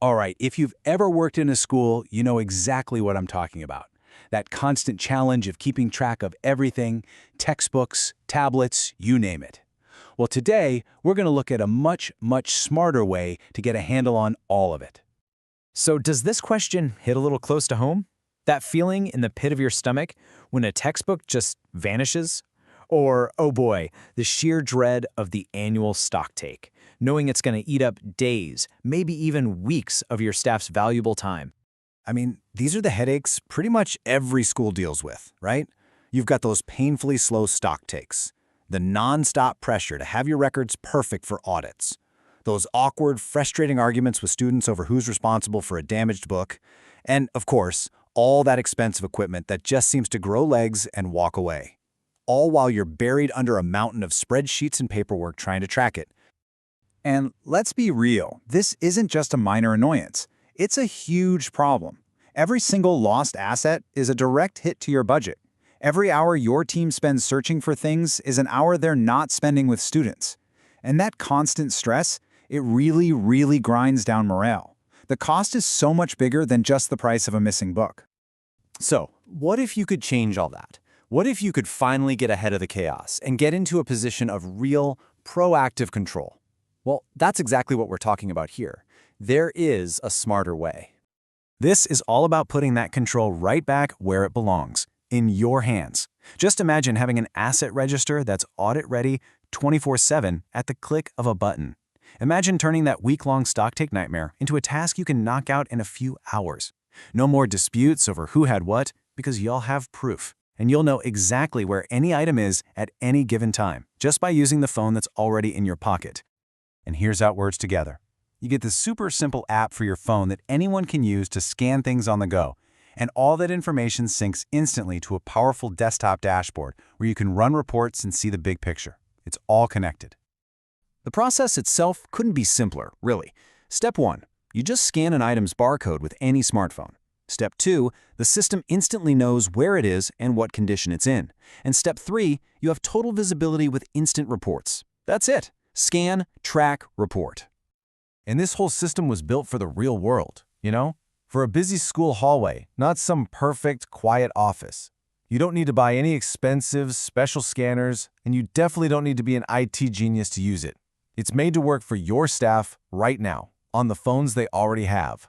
All right, if you've ever worked in a school, you know exactly what I'm talking about. That constant challenge of keeping track of everything, textbooks, tablets, you name it. Well, today, we're going to look at a much smarter way to get a handle on all of it. So does this question hit a little close to home? That feeling in the pit of your stomach when a textbook just vanishes? Or, oh boy, the sheer dread of the annual stock take, knowing it's going to eat up days, maybe even weeks of your staff's valuable time. I mean, these are the headaches pretty much every school deals with, right? You've got those painfully slow stock takes, the non-stop pressure to have your records perfect for audits, those awkward, frustrating arguments with students over who's responsible for a damaged book, and, of course, all that expensive equipment that just seems to grow legs and walk away. All while you're buried under a mountain of spreadsheets and paperwork trying to track it. And let's be real, this isn't just a minor annoyance. It's a huge problem. Every single lost asset is a direct hit to your budget. Every hour your team spends searching for things is an hour they're not spending with students. And that constant stress, it really grinds down morale. The cost is so much bigger than just the price of a missing book. So, what if you could change all that? What if you could finally get ahead of the chaos and get into a position of real, proactive control? Well, that's exactly what we're talking about here. There is a smarter way. This is all about putting that control right back where it belongs, in your hands. Just imagine having an asset register that's audit-ready 24/7 at the click of a button. Imagine turning that week-long stocktake nightmare into a task you can knock out in a few hours. No more disputes over who had what, because you'll have proof. And you'll know exactly where any item is at any given time, just by using the phone that's already in your pocket. And here's how it works together. You get this super simple app for your phone that anyone can use to scan things on the go. And all that information syncs instantly to a powerful desktop dashboard where you can run reports and see the big picture. It's all connected. The process itself couldn't be simpler, really. Step 1, you just scan an item's barcode with any smartphone. Step 2, the system instantly knows where it is and what condition it's in. And Step 3, you have total visibility with instant reports. That's it. Scan, track, report. And this whole system was built for the real world, you know? For a busy school hallway, not some perfect, quiet office. You don't need to buy any expensive, special scanners, and you definitely don't need to be an IT genius to use it. It's made to work for your staff right now, on the phones they already have.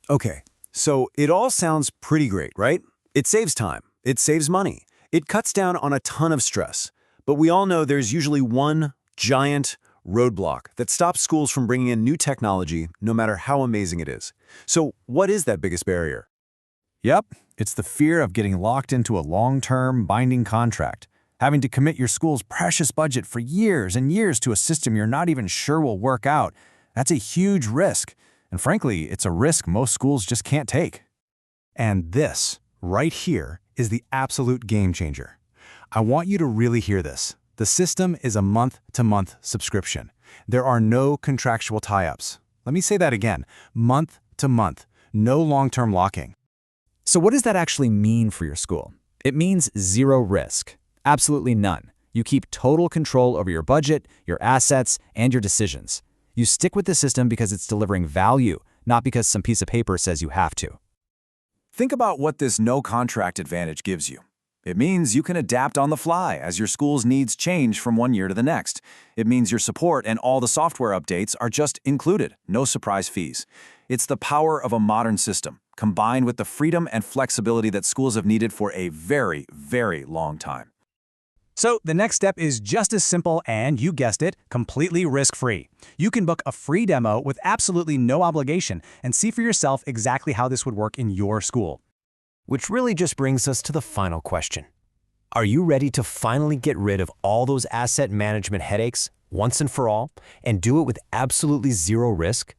Okay, so it all sounds pretty great, right? It saves time, it saves money, it cuts down on a ton of stress. But we all know there's usually one giant roadblock that stops schools from bringing in new technology, no matter how amazing it is. So what is that biggest barrier? Yep, it's the fear of getting locked into a long-term, binding contract, having to commit your school's precious budget for years and years to a system you're not even sure will work out. That's a huge risk, and frankly, it's a risk most schools just can't take. And this, right here, is the absolute game changer. I want you to really hear this. The system is a month-to-month subscription. There are no contractual tie-ups. Let me say that again, month-to-month, no long-term locking. So what does that actually mean for your school? It means zero risk. Absolutely none. You keep total control over your budget, your assets, and your decisions. You stick with the system because it's delivering value, not because some piece of paper says you have to. Think about what this no-contract advantage gives you. It means you can adapt on the fly as your school's needs change from one year to the next. It means your support and all the software updates are just included, no surprise fees. It's the power of a modern system, combined with the freedom and flexibility that schools have needed for a very long time. So the next step is just as simple and, you guessed it, completely risk-free. You can book a free demo with absolutely no obligation and see for yourself exactly how this would work in your school. Which really just brings us to the final question. Are you ready to finally get rid of all those asset management headaches once and for all and do it with absolutely zero risk?